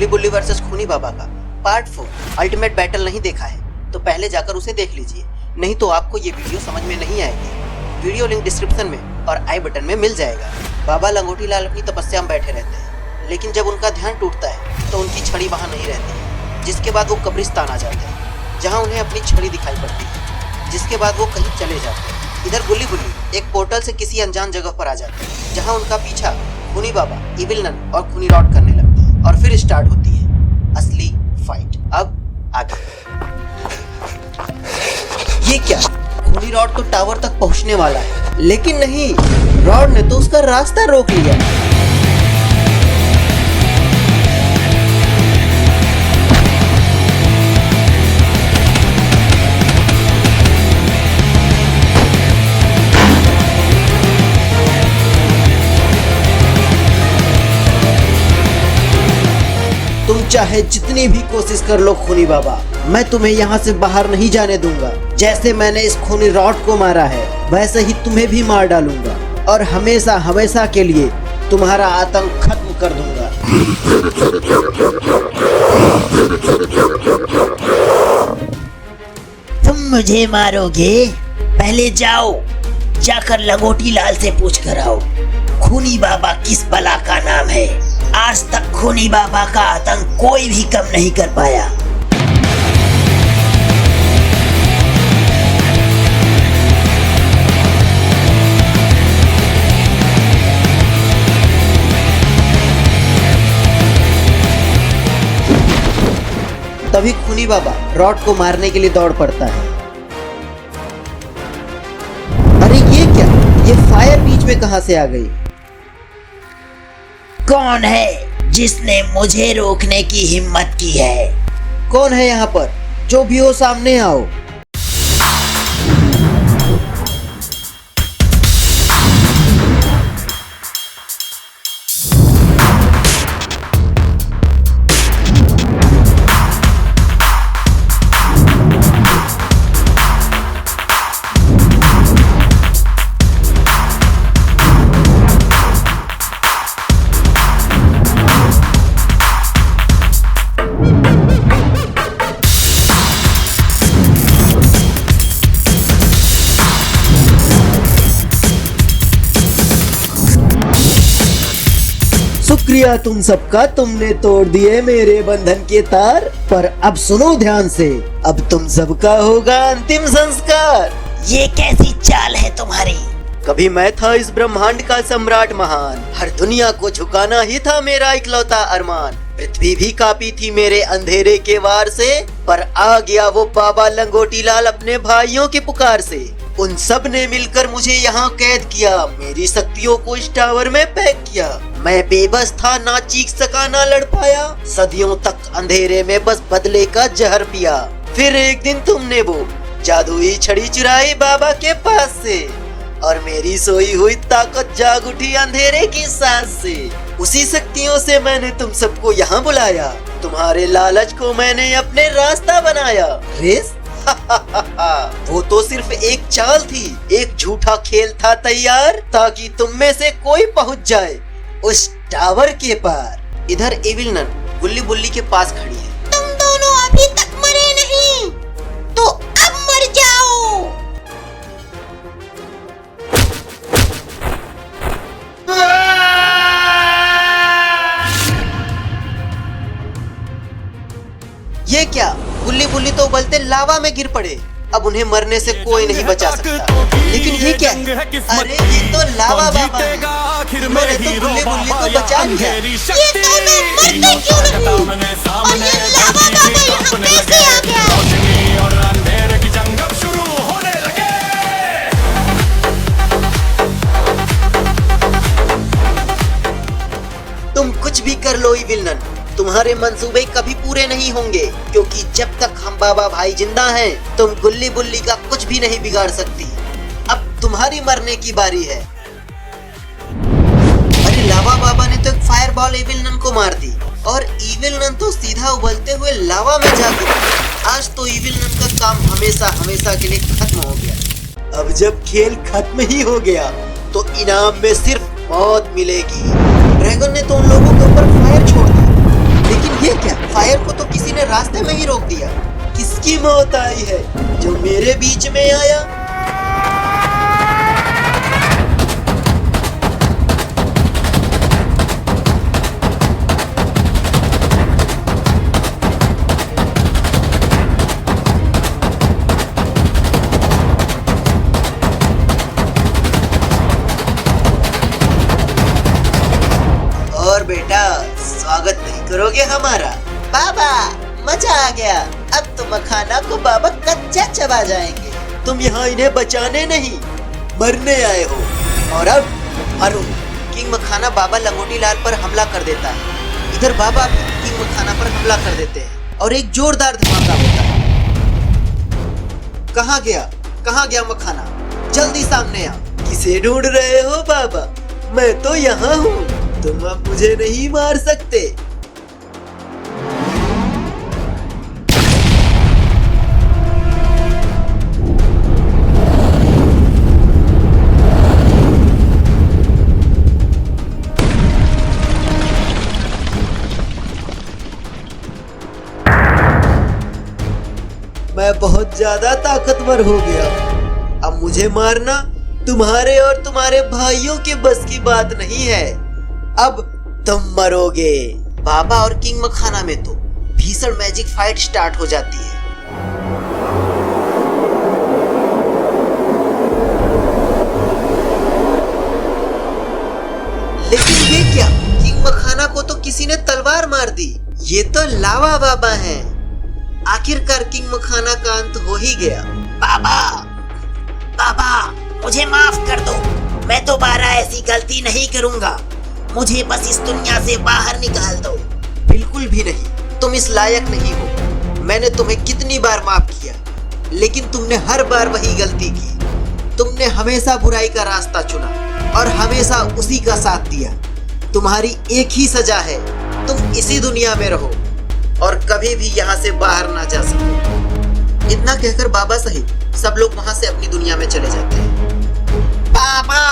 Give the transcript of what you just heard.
गुल्ली बुल्ली वर्सेस खूनी बाबा का पार्ट 4 अल्टीमेट बैटल नहीं देखा है तो पहले जाकर उसे देख लीजिए, नहीं तो आपको ये वीडियो समझ में नहीं आएगी। वीडियो लिंक डिस्क्रिप्शन में और आई बटन में मिल जाएगा। बाबा लंगोटी लाल अपनी तपस्या में बैठे रहते हैं, लेकिन जब उनका ध्यान टूटता है तो उनकी छड़ी वहाँ नहीं रहती, जिसके बाद वो कब्रिस्तान आ जाते हैं जहाँ उन्हें अपनी छड़ी दिखाई पड़ती है, जिसके बाद वो कहीं चले जाते हैं। इधर गुल्ली बुल्ली एक पोर्टल से किसी अनजान जगह पर आ जाते हैं जहाँ उनका पीछा खूनी बाबा, इविल नन और खूनी रॉड करने लगते हैं और फिर स्टार्ट होती है असली फाइट। अब आगे ये क्या, खूनी रॉड तो टावर तक पहुंचने वाला है, लेकिन नहीं, रॉड ने तो उसका रास्ता रोक लिया। तुम चाहे जितनी भी कोशिश कर लो खूनी बाबा, मैं तुम्हें यहाँ से बाहर नहीं जाने दूंगा। जैसे मैंने इस खूनी रॉड को मारा है वैसे ही तुम्हें भी मार डालूंगा और हमेशा हमेशा के लिए तुम्हारा आतंक खत्म कर दूंगा। तुम मुझे मारोगे? पहले जाओ, जाकर लंगोटी लाल से पूछ कर आओ खूनी बाबा किस बला का नाम है। आज तक खूनी बाबा का आतंक कोई भी कम नहीं कर पाया। तभी खूनी बाबा रॉड को मारने के लिए दौड़ पड़ता है। अरे ये क्या, ये फायर बीच में कहां से आ गई? कौन है जिसने मुझे रोकने की हिम्मत की है? कौन है यहाँ पर? जो भी हो सामने आओ। शुक्रिया तुम सबका, तुमने तोड़ दिए मेरे बंधन के तार। पर अब सुनो ध्यान से, अब तुम सबका होगा अंतिम संस्कार। ये कैसी चाल है तुम्हारी? कभी मैं था इस ब्रह्मांड का सम्राट महान, हर दुनिया को झुकाना ही था मेरा इकलौता अरमान। पृथ्वी भी कांपी थी मेरे अंधेरे के वार से, पर आ गया वो बाबा लंगोटी लाल अपने भाइयों की पुकार से। उन सब ने मिलकर मुझे यहाँ कैद किया, मेरी शक्तियों को इस टावर में पैक किया। मैं बेबस था, ना चीख सका ना लड़ पाया, सदियों तक अंधेरे में बस बदले का जहर पिया। फिर एक दिन तुमने वो जादुई छड़ी चुराई बाबा के पास से, और मेरी सोई हुई ताकत जाग उठी अंधेरे की सांस से। उसी शक्तियों से मैंने तुम सबको यहाँ बुलाया, तुम्हारे लालच को मैंने अपने रास्ता बनाया। रेस वो तो सिर्फ एक चाल थी, एक झूठा खेल था तैयार, ताकि तुम में से कोई पहुंच जाए उस टावर के पार। इधर इविल नन गुल्ली बुल्ली के पास खड़ी है। तुम दोनों अभी तक मरे नहीं, तो अब मर जाओ। ये क्या, गुल्ली बुल्ली तो उबलते लावा में गिर पड़े। अब उन्हें मरने से कोई नहीं बचा सकता। लेकिन ये क्या है? अरे ये तो लावा बाबा है। मैंने तो गुल्ली बुल्ली को बचा लिया। ये दोनों मरते क्यों नहीं? और ये लावा बाबा यहाँ कैसे आ गया? तुम कुछ भी कर लो इविल नन, तुम्हारे मंसूबे कभी पूरे नहीं होंगे, क्योंकि जब तक हम बाबा भाई जिंदा हैं, तुम गुल्ली बुल्ली का कुछ भी नहीं बिगाड़ सकती। अब तुम्हारी मरने की बारी है। अरे लावा बाबा ने तो एक फायर बॉल इविल नन को मार दी, और इविल नन तो सीधा उबलते हुए लावा में जा गिरा। आज तो इविल नन का काम हमेशा हमेशा के लिए खत्म हो गया। अब जब खेल खत्म ही हो गया, तो इनाम में सिर्फ मौत मिलेगी। ड्रैगन ने तो उन लोगों के ऊपर फायर छोड़ दी, लेकिन ये फायर को तो किसी ने रास्ते में ही रोक दिया। किसकी मौत आई है जो मेरे बीच में आया? और बेटा स्वागत नहीं करोगे हमारा? बाबा मजा आ गया, अब तो मखाना को बाबा कच्चा चबा जाएंगे। तुम यहाँ इन्हें बचाने नहीं मरने आए हो। और अब अरुण किंग मखाना बाबा लंगोटी लाल पर हमला कर देता है। इधर बाबा भी किंग मखाना पर हमला कर देते हैं और एक जोरदार धमाका होता है। कहाँ गया मखाना? जल्दी सामने आ। किसे ढूंढ रहे हो बाबा? मैं तो यहाँ हूँ, तुम अब मुझे नहीं मार सकते। मैं बहुत ज्यादा ताकतवर हो गया। अब मुझे मारना तुम्हारे और तुम्हारे भाइयों के बस की बात नहीं है। अब तुम मरोगे। बाबा और किंग मखाना में तो भीषण मैजिक फाइट स्टार्ट हो जाती है। लेकिन ये क्या? किंग मखाना को तो किसी ने तलवार मार दी। ये तो लावा बाबा हैं। आखिरकार किंग मखाना का अंत हो ही गया। बाबा मुझे माफ कर दो, मैं दोबारा ऐसी गलती नहीं करूंगा। मुझे बस इस दुनिया से बाहर निकाल दो। बिल्कुल भी नहीं, तुम इस लायक नहीं हो। मैंने तुम्हें कितनी बार माफ किया, लेकिन तुमने हर बार वही गलती की। तुमने हमेशा बुराई का रास्ता चुना और हमेशा उसी का साथ दिया। तुम्हारी एक ही सजा है, तुम इसी दुनिया में रहो और कभी भी यहाँ से बाहर ना जा सको। इतना कहकर बाबा सहित सब लोग वहाँ से अपनी दुनिया में चले जाते हैं। बाबा